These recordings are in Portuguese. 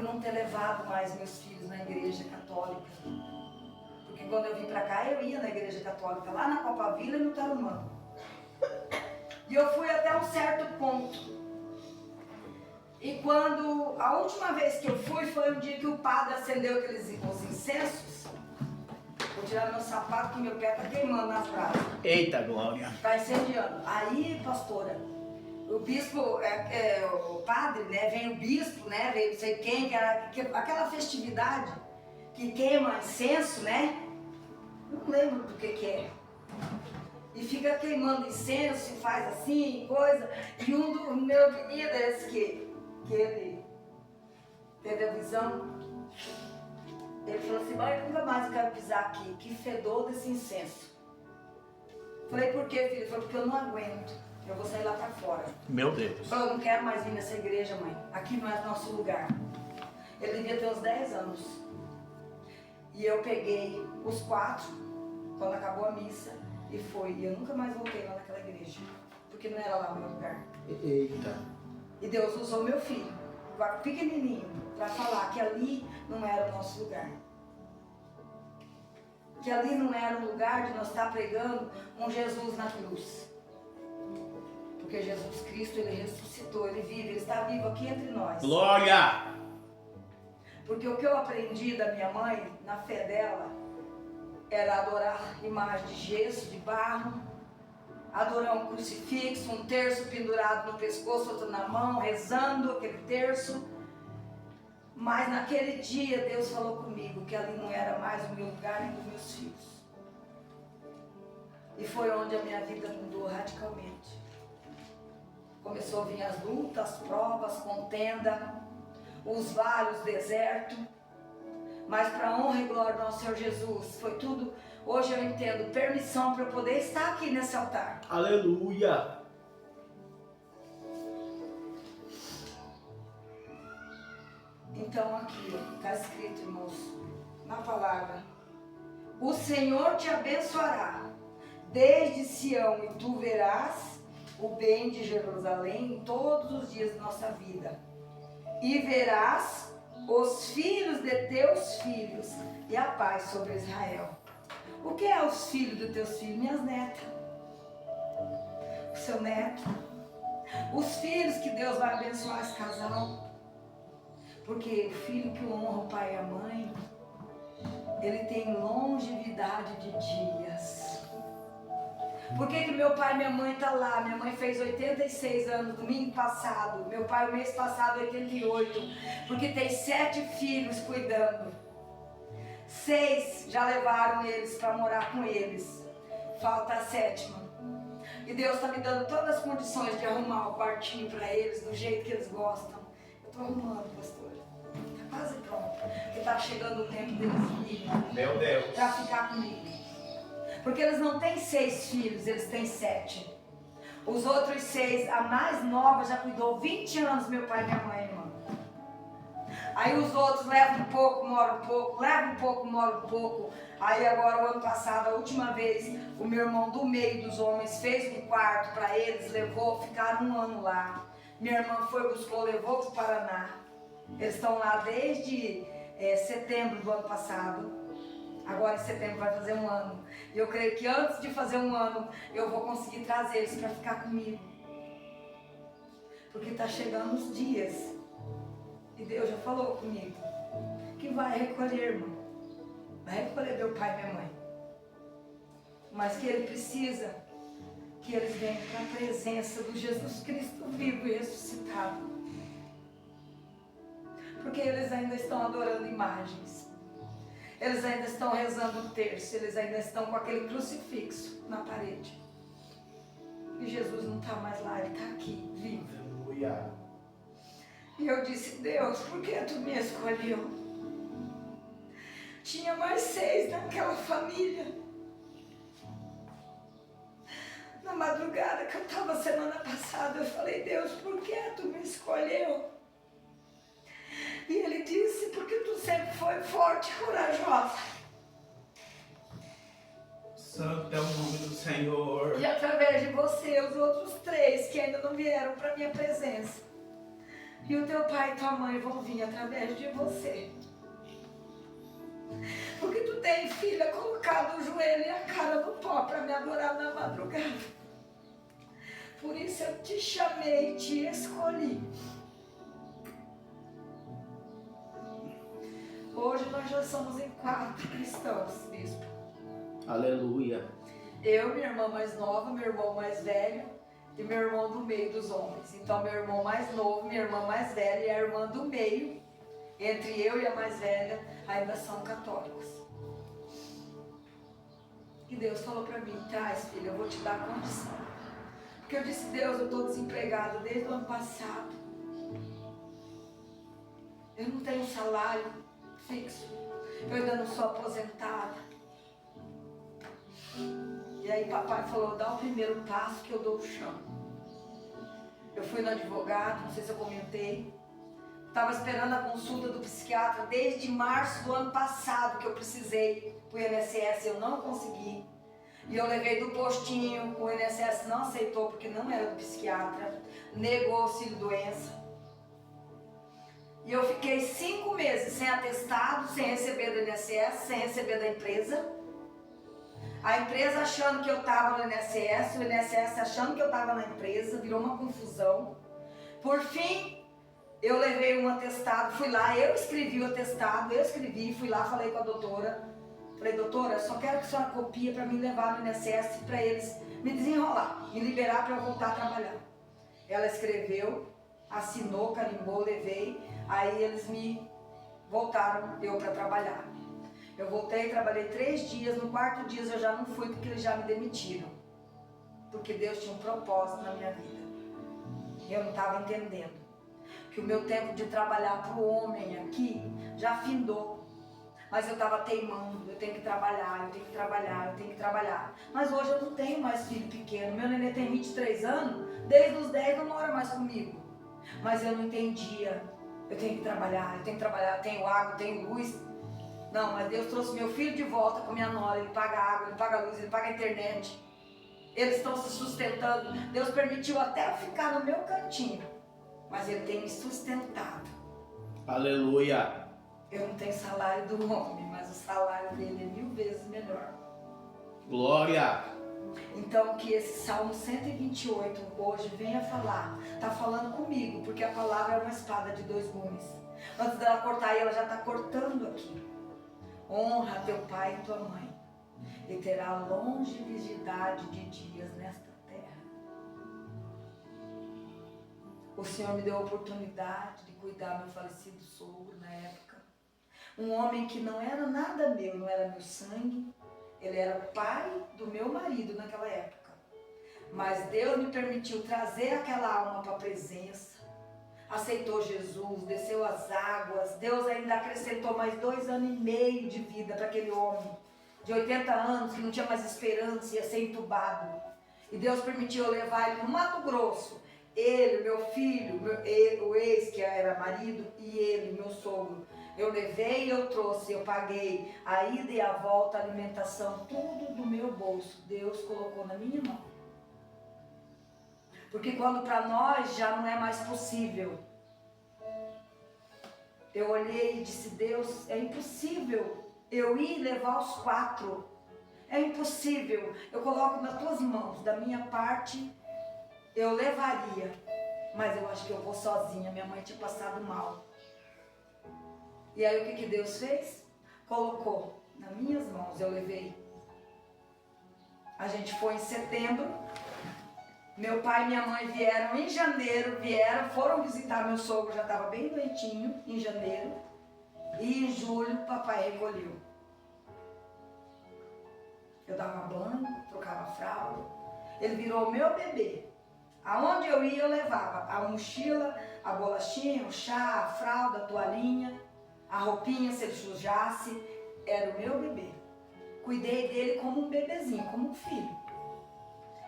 por não ter levado mais meus filhos na igreja católica. Porque quando eu vim pra cá, eu ia na igreja católica, lá na Copa Vila e no Tarumã. E eu fui até um certo ponto. E quando, a última vez que eu fui, foi um dia que o padre acendeu os incensos. Vou tirar meu sapato, que meu pé tá queimando nas brasas. Eita, glória. Tá incendiando. Aí, pastora, o bispo, o padre, né, vem o bispo, né, vem não sei quem, que era aquela festividade que queima incenso, né? Não lembro do que é. E fica queimando incenso e faz assim, coisa. E um do meu menino, esse que ele teve a visão, ele falou assim: mãe, nunca mais eu quero pisar aqui, que fedor desse incenso. Falei: por quê, filho? Ele falou: porque eu não aguento, eu vou sair lá pra fora. Meu Deus. Ele falou: eu não quero mais vir nessa igreja, mãe, aqui não é nosso lugar. Ele devia ter uns 10 anos. E eu peguei os 4, quando acabou a missa, e foi. E eu nunca mais voltei lá naquela igreja, porque não era lá o meu lugar. Eita. E Deus usou meu filho, pequenininho, para falar que ali não era o nosso lugar. Que ali não era o lugar de nós estar pregando um Jesus na cruz. Porque Jesus Cristo, Ele ressuscitou, Ele vive, Ele está vivo aqui entre nós. Glória! Porque o que eu aprendi da minha mãe, na fé dela, era adorar imagem de gesso, de barro, adorar um crucifixo, um terço pendurado no pescoço, outro na mão, rezando aquele terço. Mas naquele dia Deus falou comigo que ali não era mais o meu lugar nem dos meus filhos. E foi onde a minha vida mudou radicalmente. Começou a vir as lutas, as provas, contenda, os vales, o deserto. Mas para a honra e glória do nosso Senhor Jesus, foi tudo, hoje eu entendo, permissão para eu poder estar aqui nesse altar. Aleluia! Então aqui está escrito, irmãos, na palavra: o Senhor te abençoará desde Sião, e tu verás o bem de Jerusalém todos os dias da nossa vida. E verás os filhos de teus filhos e a paz sobre Israel. O que é os filhos de teus filhos? Minhas netas. O seu neto. Os filhos que Deus vai abençoar esse casal. Porque o filho que honra o pai e a mãe, ele tem longevidade de dias. Por que meu pai e minha mãe estão lá? Minha mãe fez 86 anos domingo passado. Meu pai o mês passado 88. Porque tem 7 filhos cuidando. 6 já levaram eles para morar com eles. Falta a 7ª. E Deus está me dando todas as condições de arrumar o quartinho para eles do jeito que eles gostam. Eu estou arrumando, pastor. Está quase pronto. Porque está chegando o tempo deles irem. Meu Deus. Para ficar comigo. Porque eles não têm 6 filhos, eles têm 7. Os outros 6, a mais nova já cuidou 20 anos, meu pai e minha mãe, irmão. Aí os outros levam um pouco, moram um pouco, levam um pouco, moram um pouco. Aí agora, o ano passado, a última vez, o meu irmão do meio dos homens fez um quarto para eles, levou, ficaram 1 ano lá. Minha irmã foi, buscou, levou para o Paraná. Eles estão lá desde setembro do ano passado. Agora em setembro vai fazer 1 ano. E eu creio que antes de fazer 1 ano, eu vou conseguir trazer eles para ficar comigo. Porque está chegando os dias. E Deus já falou comigo. Que vai recolher, irmão. Vai recolher meu pai e minha mãe. Mas que Ele precisa que eles venham para a presença do Jesus Cristo vivo e ressuscitado. Porque eles ainda estão adorando imagens. Eles ainda estão rezando o terço, eles ainda estão com aquele crucifixo na parede. E Jesus não está mais lá, Ele está aqui, vivo. Aleluia. E eu disse: Deus, por que Tu me escolheu? Tinha mais 6 naquela família. Na madrugada que eu estava semana passada, eu falei: Deus, por que Tu me escolheu? E Ele disse: porque Tu sempre foi forte e corajosa. Santo é o nome do Senhor. E através de você, os outros 3 que ainda não vieram para minha presença, E o teu pai e tua mãe vão vir através de você. Porque tu tem, filha, colocado o joelho e a cara no pó para me adorar na madrugada. Por isso eu te chamei e te escolhi. Hoje nós já somos em 4 cristãos, bispo. Aleluia. Eu, minha irmã mais nova, meu irmão mais velho e meu irmão do meio dos homens. Então meu irmão mais novo, minha irmã mais velha e a irmã do meio, entre eu e a mais velha, ainda são católicos. E Deus falou para mim, traz, filha, eu vou te dar condição. Porque eu disse, Deus, eu estou desempregada desde o ano passado. Eu não tenho salário fixo. Eu ainda não sou aposentada. E aí papai falou, dá o primeiro passo que eu dou o chão. Eu fui no advogado, não sei se eu comentei. Estava esperando a consulta do psiquiatra desde março do ano passado que eu precisei para o INSS, eu não consegui. E eu levei do postinho, o INSS não aceitou porque não era do psiquiatra, negou auxílio-doença. E eu fiquei 5 meses sem atestado, sem receber do INSS, sem receber da empresa. A empresa achando que eu estava no INSS, o INSS achando que eu estava na empresa, virou uma confusão. Por fim, eu levei um atestado, fui lá, eu escrevi o atestado, fui lá, falei com a doutora. Falei, doutora, eu só quero que a senhora copie para me levar no INSS, para eles me desenrolar, me liberar para eu voltar a trabalhar. Ela escreveu, assinou, carimbou, levei, aí eles me voltaram eu para trabalhar. Eu voltei, trabalhei 3 dias, no 4º dia eu já não fui porque eles já me demitiram. Porque Deus tinha um propósito na minha vida. Eu não estava entendendo. Que o meu tempo de trabalhar para o homem aqui já findou. Mas eu estava teimando, eu tenho que trabalhar, eu tenho que trabalhar, eu tenho que trabalhar. Mas hoje eu não tenho mais filho pequeno. Meu neném tem 23 anos, desde os 10 não mora mais comigo. Mas eu não entendia. Eu tenho que trabalhar, tenho água, tenho luz. Não, mas Deus trouxe meu filho de volta com minha nora. Ele paga água, ele paga luz, ele paga a internet. Eles estão se sustentando. Deus permitiu até eu ficar no meu cantinho. Mas Ele tem me sustentado. Aleluia. Eu não tenho salário do homem, mas o salário dele é 1000 vezes melhor. Glória. Então que esse Salmo 128 hoje venha falar. Está falando comigo, porque a palavra é uma espada de 2 gumes. Antes dela cortar, ela já está cortando aqui. Honra teu pai e tua mãe, e terá longevidade de dias nesta terra. O Senhor me deu a oportunidade de cuidar do meu falecido sogro na época. Um homem que não era nada meu, não era meu sangue. Ele era pai do meu marido naquela época. Mas Deus me permitiu trazer aquela alma para a presença. Aceitou Jesus, desceu as águas. Deus ainda acrescentou mais 2 anos e meio de vida para aquele homem. De 80 anos, que não tinha mais esperança, ia ser entubado. E Deus permitiu eu levar ele no Mato Grosso. Ele, meu filho, o ex que era marido, e ele, meu sogro. Eu levei, eu trouxe, eu paguei a ida e a volta, a alimentação, tudo do meu bolso. Deus colocou na minha mão. Porque quando para nós já não é mais possível. Eu olhei e disse, Deus, é impossível eu ir levar os 4. É impossível. Eu coloco nas tuas mãos, da minha parte, eu levaria. Mas eu acho que eu vou sozinha, minha mãe tinha passado mal. E aí o que Deus fez? Colocou nas minhas mãos, eu levei. A gente foi em setembro. Meu pai e minha mãe vieram em janeiro, foram visitar meu sogro, já estava bem doentinho, em janeiro. E em julho, papai recolheu. Eu dava banho, trocava fralda. Ele virou meu bebê. Aonde eu ia, eu levava a mochila, a bolachinha, o chá, a fralda, a toalhinha, a roupinha, se ele sujasse. Era o meu bebê. Cuidei dele como um bebezinho, como um filho.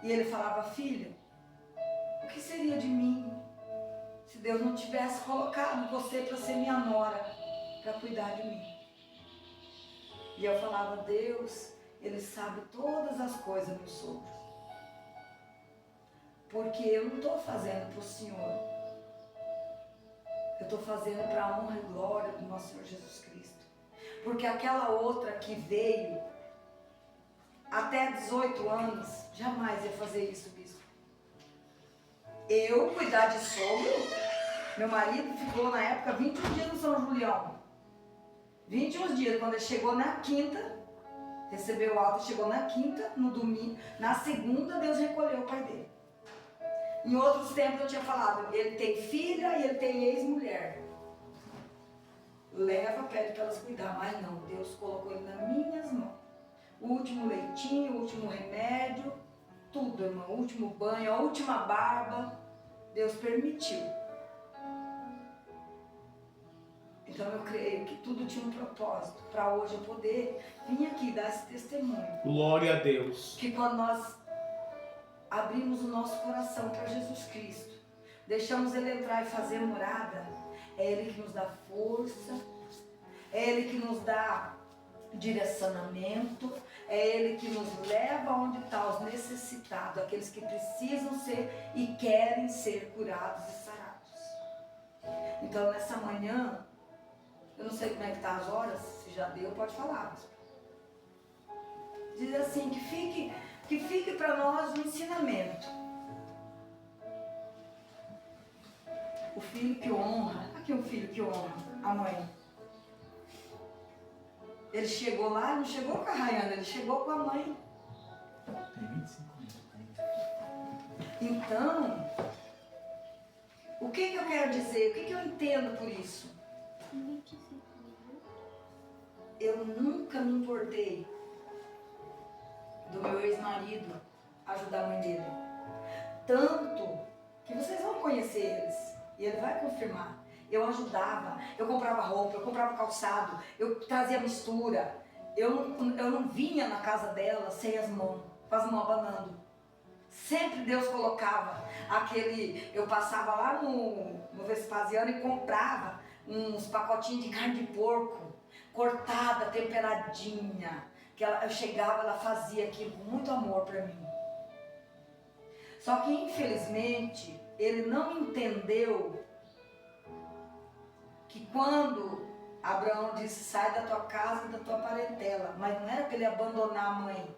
E ele falava, filha, o que seria de mim se Deus não tivesse colocado você para ser minha nora, para cuidar de mim? E eu falava, Deus, Ele sabe todas as coisas, meu sogro. Porque eu não estou fazendo para o Senhor. estou fazendo para a honra e glória do nosso Senhor Jesus Cristo. Porque aquela outra que veio até 18 anos, jamais ia fazer isso, bispo. Eu cuidar de sogro, meu marido ficou na época 21 dias no São Julião. 21 dias, quando ele chegou na quinta, recebeu alta, chegou na quinta, no domingo, na segunda Deus recolheu o pai dele. Em outros tempos eu tinha falado, ele tem filha e ele tem ex-mulher. Leva, pede para elas cuidar, mas não, Deus colocou ele nas minhas mãos. O último leitinho, o último remédio, tudo, irmão, o último banho, a última barba, Deus permitiu. Então eu creio que tudo tinha um propósito, para hoje eu poder vir aqui dar esse testemunho. Glória a Deus. Que quando nós abrimos o nosso coração para Jesus Cristo, deixamos Ele entrar e fazer morada, é Ele que nos dá força, é Ele que nos dá direcionamento, é Ele que nos leva onde está os necessitados, aqueles que precisam ser e querem ser curados e sarados. Então nessa manhã, eu não sei como é que está as horas, se já deu, pode falar. Diz assim, que fique para nós um ensinamento. O filho que honra, aqui um filho que honra a mãe. Ele chegou lá, não chegou com a Rayana, ele chegou com a mãe. Tem 25 anos. Então, o que eu quero dizer? O que eu entendo por isso? Eu nunca me importei do meu ex-marido ajudar a mãe dele. Tanto que vocês vão conhecer eles e ele vai confirmar. Eu ajudava, eu comprava roupa, eu comprava calçado, eu trazia mistura. Eu não vinha na casa dela sem as mãos, com as mãos abanando. Sempre Deus colocava aquele... Eu passava lá no Vespasiano e comprava uns pacotinhos de carne de porco, cortada, temperadinha. Que eu chegava, ela fazia aquilo com muito amor para mim. Só que infelizmente, ele não entendeu que quando Abraão disse, sai da tua casa e da tua parentela, mas não era para ele abandonar a mãe.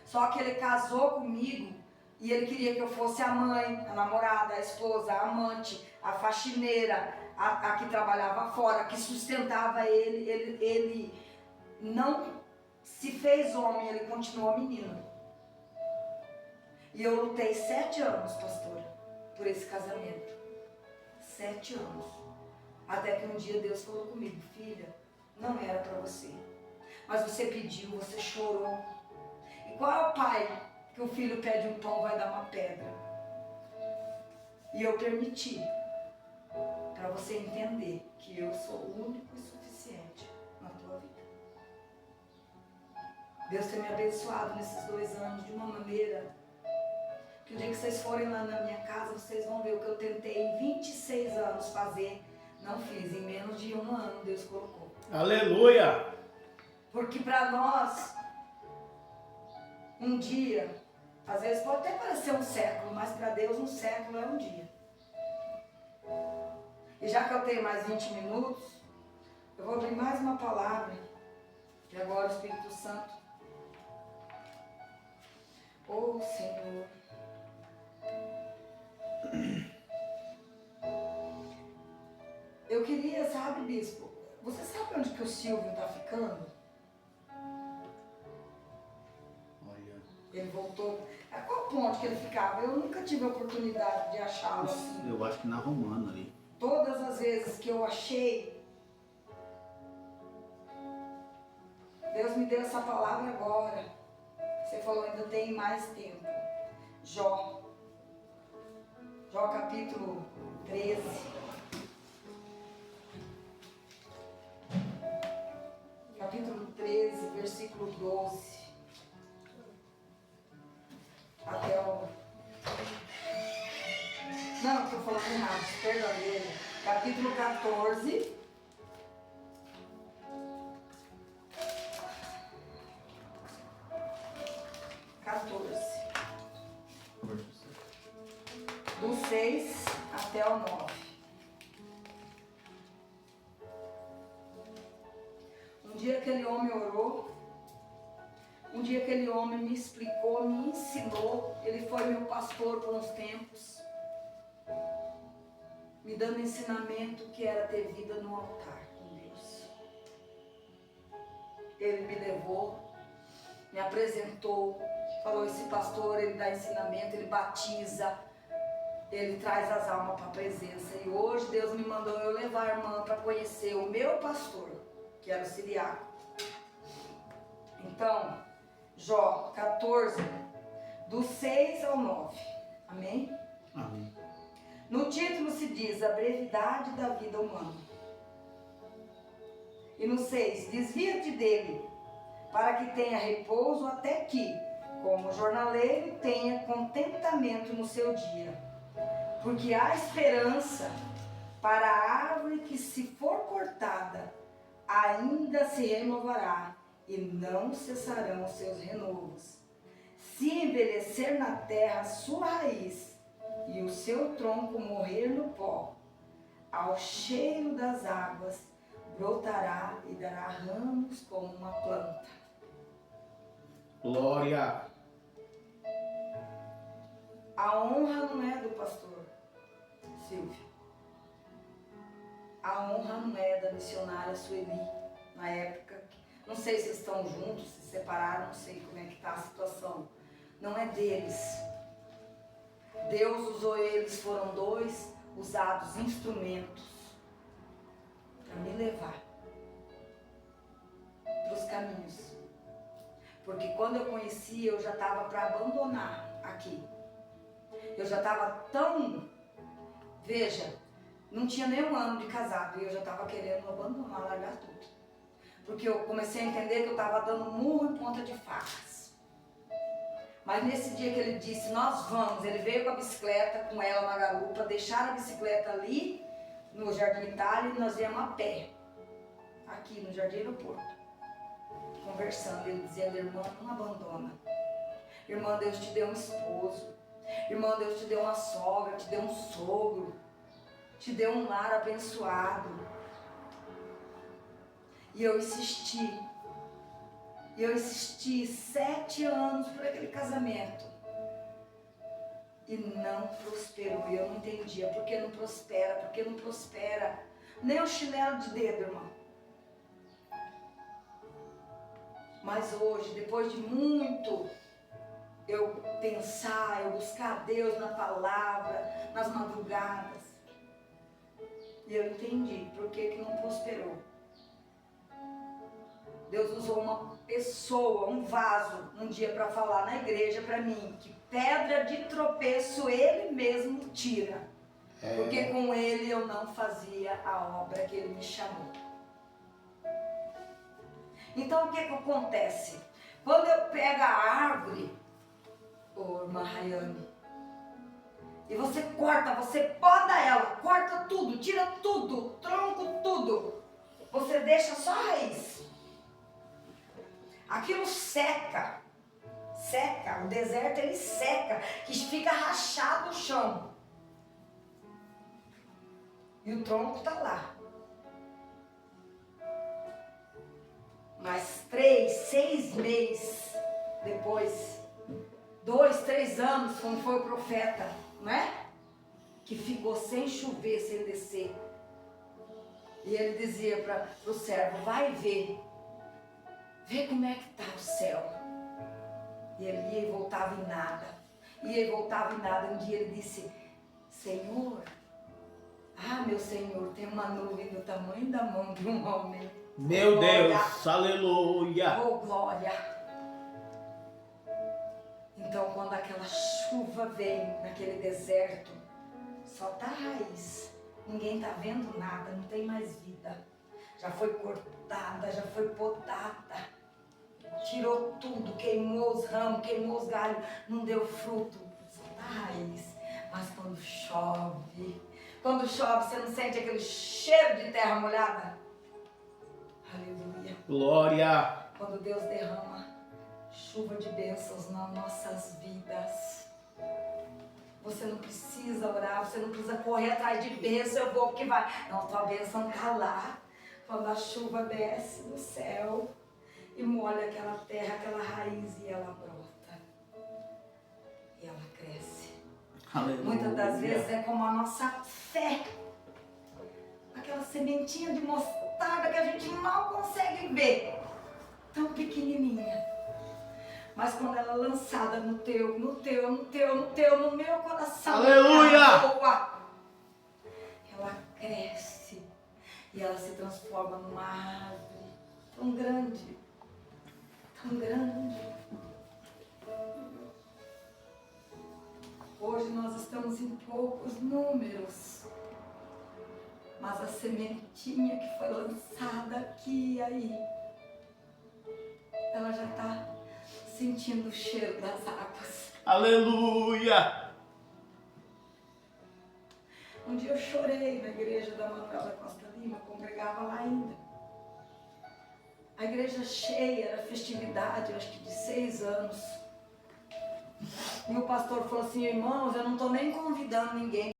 Só que ele casou comigo e ele queria que eu fosse a mãe, a namorada, a esposa, a amante, a faxineira, a que trabalhava fora, a que sustentava ele. Ele não se fez homem, ele continuou menino. E eu lutei 7 anos, pastora, por esse casamento. 7 anos. Até que um dia Deus falou comigo, filha, não era para você. Mas você pediu, você chorou. E qual é o pai que o filho pede um pão, vai dar uma pedra? E eu permiti, para você entender que eu sou o único e suficiente na tua vida. Deus tem me abençoado nesses 2 anos de uma maneira que o dia que vocês forem lá na minha casa, vocês vão ver o que eu tentei em 26 anos fazer. Não fiz, em menos de 1 ano Deus colocou. Aleluia! Porque para nós, um dia, às vezes pode até parecer um século, mas para Deus um século é um dia. E já que eu tenho mais 20 minutos, eu vou abrir mais uma palavra. E agora o Espírito Santo. Oh Senhor. Eu queria, sabe, bispo, você sabe onde que o Silvio está ficando? Olha. Ele voltou. A qual ponto que ele ficava? Eu nunca tive a oportunidade de achá-lo assim. Eu acho que na Romana ali. Todas as vezes que eu achei, Deus me deu essa palavra agora. Você falou, ainda tem mais tempo. Jó capítulo 13. Capítulo 13, versículo 12. Até o... Não, estou falando errado, perdão dele. Capítulo 14. Do 6 até o 9. dia aquele homem orou, um dia aquele homem me explicou, me ensinou. Ele foi meu pastor por uns tempos, me dando ensinamento que era ter vida no altar com Deus. Ele me levou, me apresentou, falou: esse pastor, ele dá ensinamento, ele batiza, ele traz as almas para a presença. E hoje Deus me mandou eu levar a irmã para conhecer o meu pastor, que era o Siriaco. Então, Jó 14, do 6 ao 9. Amém? Amém. No título se diz a brevidade da vida humana. E no 6, desvia-te dele, para que tenha repouso até que, como jornaleiro, tenha contentamento no seu dia. Porque há esperança para a árvore que, se for cortada, ainda se renovará, e não cessarão os seus renovos. Se envelhecer na terra a sua raiz, e o seu tronco morrer no pó, ao cheiro das águas brotará e dará ramos como uma planta. Glória. A honra não é do pastor Silvio. A honra não é da missionária Sueli, na época. Não sei se estão juntos, se separaram, não sei como é que está a situação. Não é deles. Deus usou eles, foram dois usados instrumentos para me levar para os caminhos. Porque quando eu conheci, eu já estava para abandonar aqui. Eu já estava tão... Veja, não tinha nem um ano de casado e eu já estava querendo abandonar, largar tudo. Porque eu comecei a entender que eu estava dando murro em ponta de facas. Mas nesse dia que ele disse, nós vamos, ele veio com a bicicleta, com ela na garupa, deixaram a bicicleta ali no Jardim Itália e nós viemos a pé, aqui no Jardim Aeroporto, conversando. Ele dizendo: irmã, não abandona. Irmã, Deus te deu um esposo. Irmã, Deus te deu uma sogra, te deu um sogro, te deu um lar abençoado. E eu insisti. E eu insisti 7 anos por aquele casamento. E não prosperou. E eu não entendia por que não prospera, por que não prospera. Nem o chinelo de dedo, irmão. Mas hoje, depois de muito eu pensar, eu buscar a Deus na palavra, nas madrugadas, e eu entendi por que não prosperou. Deus usou uma pessoa, um vaso, um dia para falar na igreja para mim que pedra de tropeço ele mesmo tira. Porque com ele eu não fazia a obra que ele me chamou. Então o que acontece? Quando eu pego a árvore, irmã Rayane, e você corta, você poda ela, corta tudo, tira tudo, tronco, tudo. Você deixa só a raiz. Aquilo seca, o deserto ele seca, que fica rachado o chão. E o tronco está lá. Mas 3, 6 meses depois, 2, 3 anos, como foi o profeta, não é? Que ficou sem chover, sem descer. E ele dizia para o servo: vai ver. Vê como é que está o céu. E ele ia e voltava em nada. Ia e voltava em nada. Um dia ele disse: Senhor, meu Senhor, tem uma nuvem do tamanho da mão de um homem. Meu Glória. Deus, aleluia. Oh, glória. Então, quando aquela chuva vem naquele deserto, só está a raiz. Ninguém está vendo nada, não tem mais vida. Já foi cortada, já foi podada. Tirou tudo, queimou os ramos, queimou os galhos, não deu fruto. Só dá raiz. Mas quando chove, você não sente aquele cheiro de terra molhada? Aleluia. Glória. Quando Deus derrama chuva de bênçãos nas nossas vidas. Você não precisa orar, você não precisa correr atrás de bênção, eu vou porque vai. Não, tua bênção está lá. Quando a chuva desce do céu e molha aquela terra, aquela raiz, e ela brota. E ela cresce. Aleluia. Muitas das vezes é como a nossa fé. Aquela sementinha de mostarda que a gente mal consegue ver. Tão pequenininha. Mas quando ela é lançada no meu coração. Aleluia! Ela cresce. E ela se transforma numa árvore tão grande. Tão grande. Hoje nós estamos em poucos números. Mas a sementinha que foi lançada aqui e aí, ela já está sentindo o cheiro das águas. Aleluia! Um dia eu chorei na igreja da Manuela Costa Lima, congregava lá ainda. A igreja cheia, era festividade, acho que de 6 anos. E o pastor falou assim: irmãos, eu não estou nem convidando ninguém.